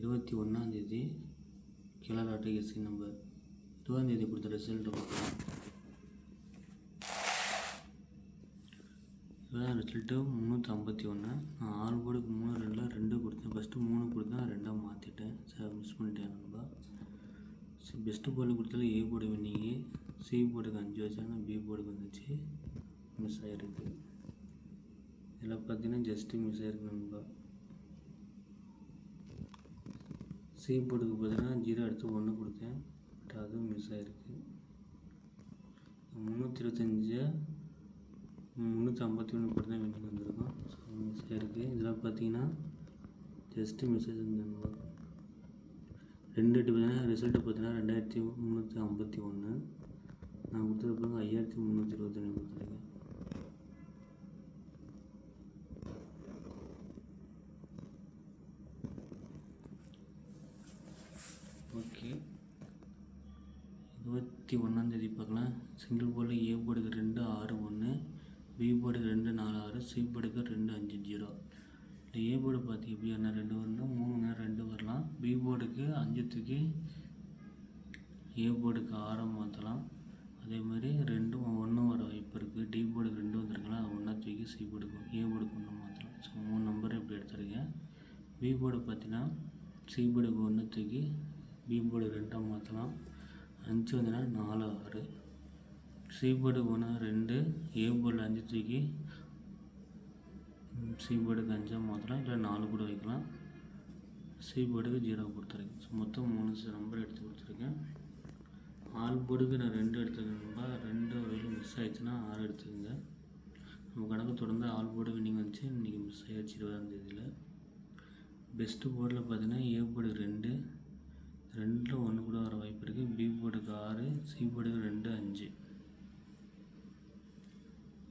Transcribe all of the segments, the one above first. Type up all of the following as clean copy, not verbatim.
21 கிளராட்டை SC number 20 கொடுத்த ரிசல்ட்டை பார்க்கலாம். இதுதான் ரிசல்ட்டு 351. நான் ஆல் போர்டுக்கு 3 2 2 கொடுத்தேன். ஃபஸ்ட்டு 3 கொடுத்தேன், 2 மாற்றிட்டேன். சார் மிஸ் பண்ணிட்டேன் நண்பா. பெஸ்ட்டு போர்டு கொடுத்தாலும் ஏ போர்டு வின்னிங்கு, சி போர்டுக்கு 5 வச்சா நான் பி போர்டுக்கு வந்துச்சு, மிஸ் ஆகிருக்கு. இதில் பார்த்தீங்கன்னா ஜஸ்ட்டு மிஸ் ஆகிருக்கு நண்பா. சி போர்டுக்கு பார்த்தீங்கன்னா 0 அடுத்து 1 கொடுத்தேன், பட் அதுவும் மிஸ் ஆகிருக்கு. 325 351 போட்டு தான் வின்னிங் வந்திருக்கும். ஸோ மிஸ் ஆகிருக்கு. இதில் பார்த்தீங்கன்னா ஜஸ்ட்டு மிஸ்ஸேஜ் நண்பா. 2 பார்த்தீங்கன்னா ரிசல்ட்டு பார்த்தீங்கன்னா 2351. நான் கொடுத்துருப்பாங்க 5321 கொடுத்துருக்கேன். ஓகே, 21 பார்க்கலாம். சிங்கிள் போர்டில் ஏ போர்டுக்கு 2 6 1, பி போர்டுக்கு 2 4 6, சி போர்டுக்கு 2 5 0. இல்லை ஏ போர்டு பார்த்து எப்படி என்ன 2 வரணும், 3 2 வரலாம். பி போர்டுக்கு 5 தூக்கி ஏ போர்டுக்கு 6 மாற்றலாம். அதே மாதிரி 2 1 வர வாய்ப்பு இருக்குது. டி போர்டுக்கு 2 வந்துருக்கலாம், அது 1 தூக்கி சி போர்டுக்கு ஏ போர்டுக்கு 1 மாற்றலாம். ஸோ 3 நம்பர் எப்படி எடுத்துருக்கேன். பி போர்டு பார்த்தீங்கன்னா சி போர்டுக்கு 1 தூக்கி பி போர்டு 2 மாற்றலாம். 5 வந்துன்னா 4 6, சி போர்டுக்கு 1 2, ஏ போர்டில் 5 தூக்கி சி போர்டுக்கு 5 மாற்றலாம், இல்லை 4 கூட வைக்கலாம். சி போர்டுக்கு 0 கொடுத்துருக்கேன். ஸோ மொத்தம் 3 நம்பர் எடுத்து கொடுத்துருக்கேன். ஆல் போர்டுக்கு நான் 2 எடுத்துக்கணும்பா. 2 வரையிலும் மிஸ் ஆகிடுச்சுன்னா 6 எடுத்துக்கோங்க. நம்ம கணக்கு தொடர்ந்து ஆல் போர்டு வின்னிங் வந்துச்சு. இன்றைக்கி மிஸ் ஆகிடுச்சு 20ஆம். பெஸ்ட்டு போர்டில் பார்த்தீங்கன்னா ஏ போர்டுக்கு 2 2ல் 1 கூட வர வாய்ப்பு இருக்குது. பி போர்டுக்கு 6, சி போர்டுக்கு 2 5.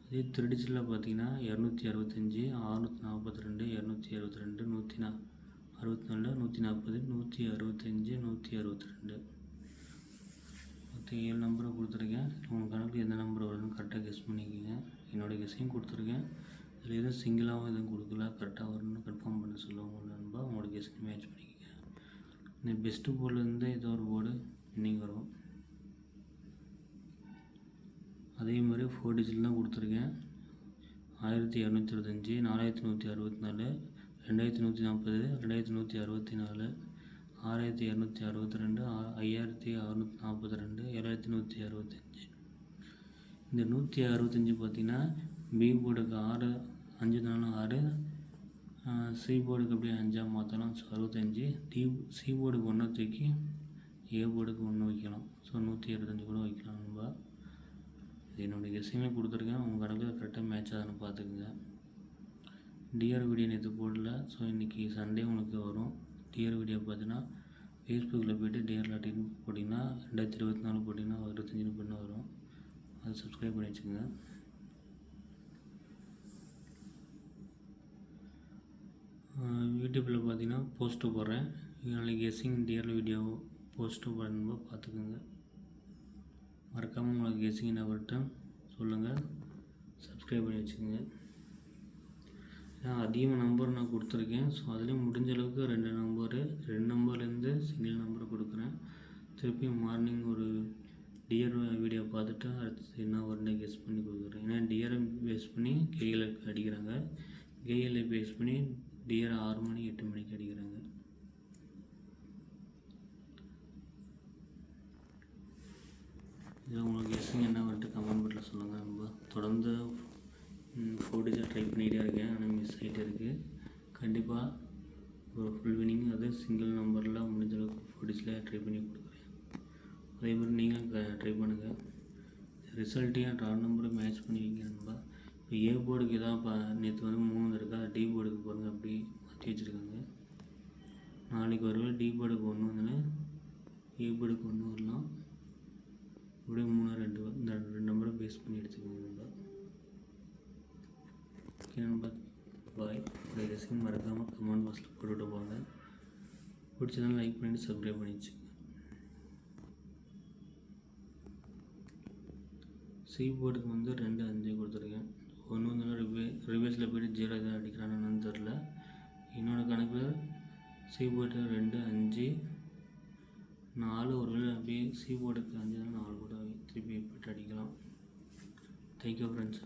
அதே த்ரெடிச்சில் பார்த்தீங்கன்னா 265 642 262 164 140 165 162 மொத்தம் 7 நம்பரை கொடுத்துருக்கேன். உங்கள் கணக்கு எந்த நம்பர் வருதுன்னு கரெக்டாக கெஸ் பண்ணிக்கோங்க. என்னோடய கெஸ்ஸையும் கொடுத்துருக்கேன். இதில் எதுவும் சிங்கிளாகவும் எதுவும் கொடுக்கல, கரெக்டாக வரும்னு கன்ஃபார்ம் பண்ண சொல்லுவாங்க நண்பா. உங்களோட கெஸ்ஸை மேட்ச் பண்ணிக்கோங்க. இந்த பெஸ்ட்டு போர்டிலேருந்து ஏதோ ஒரு போர்டு வின்னிங் வரும். அதே மாதிரி 4 டிஜிட் தான் கொடுத்துருக்கேன். 1225 4164 2140 2164 6262 5642 7165. இந்த 165 பார்த்திங்கன்னா பி போர்டுக்கு 6 5 4 6, சி போர்டுக்கு அப்படியே 5 மாற்றலாம். ஸோ 65. சி போர்டுக்கு 1 தூக்கி ஏ போர்டுக்கு 1 வைக்கலாம். ஸோ 125 கூட வைக்கலாம் நண்பா. இது என்னுடைய கெஸ்ஸிங்லேயே கொடுத்துருக்கேன். உங்கள் கணக்கில் கரெக்டாக மேட்ச் ஆகுதுன்னு பார்த்துக்குங்க. டிஆர் வீடியோ நேற்று போடல. ஸோ இன்றைக்கி சண்டே உங்களுக்கு வரும். டிஆர் வீடியோ பார்த்தீங்கன்னா ஃபேஸ்புக்கில் போய்ட்டு டிஆர் லாட்டின்னு போட்டிங்கன்னா 2024 போட்டிங்கன்னா 25 பண்ண வரும். அதை சப்ஸ்கிரைப் பண்ணி வச்சுக்கோங்க. யூடியூப்பில் பார்த்தீங்கன்னா போஸ்ட்டு போடுறேன். நாளைக்கு கெஸ்ஸிங் டிஆர் வீடியோ போஸ்ட்டு போடணுமோ பார்த்துக்கோங்க. மறக்காமல் உங்களுக்கு கெஸ்ஸிங் நம்பர்கிட்ட சொல்லுங்கள், சப்ஸ்கிரைப் பண்ணி வச்சுக்கோங்க. அதிகமாக நம்பர் நான் கொடுத்துருக்கேன். ஸோ அதுலேயும் முடிஞ்ச அளவுக்கு 2 நம்பர்லேருந்து சிங்கிள் நம்பர் கொடுக்குறேன். திருப்பி மார்னிங் ஒரு டிஆர் வீடியோ பார்த்துட்டு அடுத்து என்ன வரும்னு கெஸ் பண்ணி கொடுக்குறேன். ஏன்னா டிஆரை பேஸ் பண்ணி கேஎல் அடிக்கிறாங்க, கேஎல்ஐ பேஸ் பண்ணி டிஆர் 6 மணி 8 மணிக்கு அடிக்கிறாங்க. இதில் உங்களுக்கு கெஸ்ஸிங் என்ன வந்துட்டு கமெண்ட் பாட்டில் சொல்லுங்கள். நம்ம தொடர்ந்து 4 டிஜிட் ட்ரை பண்ணிகிட்டே இருக்கேன், ஆனால் மிஸ் ஆகிட்டே இருக்குது. கண்டிப்பாக ஒரு ஃபுல் வினிங் அது சிங்கிள் நம்பரில் முடிஞ்ச அளவுக்கு 4 டிஜிட்டில் ட்ரை பண்ணி கொடுக்குறேன். அதே மாதிரி நீங்கள் ட்ரை பண்ணுங்கள். ரிசல்ட்டையும் ட்ரா நம்பரை மேட்ச் பண்ணி வைங்க நண்பா. இப்போ ஏ போர்டுக்கு எதாவது நேற்று வந்து 3 இருக்கா, டி போர்டுக்கு பாருங்கள் அப்படி மாற்றி வச்சுருக்காங்க. நாளைக்கு வருவே டி போர்டுக்கு 1 வந்துன்னு ஏ போர்டுக்கு 1 வரலாம். இப்படியே 3 2 இந்த 2 நம்பரை பேஸ் பண்ணி எடுத்துக்கோங்க நண்பா. ஓகே நண்பா, பாய். இந்த ரெசிங் மறக்காமல் கமெண்ட் பாக்ஸில் போட்டுவிட்டு போங்க. பிடிச்சதாலும் லைக் பண்ணிவிட்டு சப்ஸ்கிரைப் பண்ணி வச்சுக்கோங்க. சி போர்டுக்கு வந்து 2 5 கொடுத்துருக்கேன். ஒன்று வந்து ரிவேர்ஸில் போய்ட்டு 0 எதாவது அடிக்கிறானு தெரில. என்னோடய கணக்கில் சி போர்டு 2 5 4 ஒருவேளை அப்படியே சி போர்டுக்கு 5 4 கூட திருப்பி போட்டு அடிக்கலாம். Thank you friends.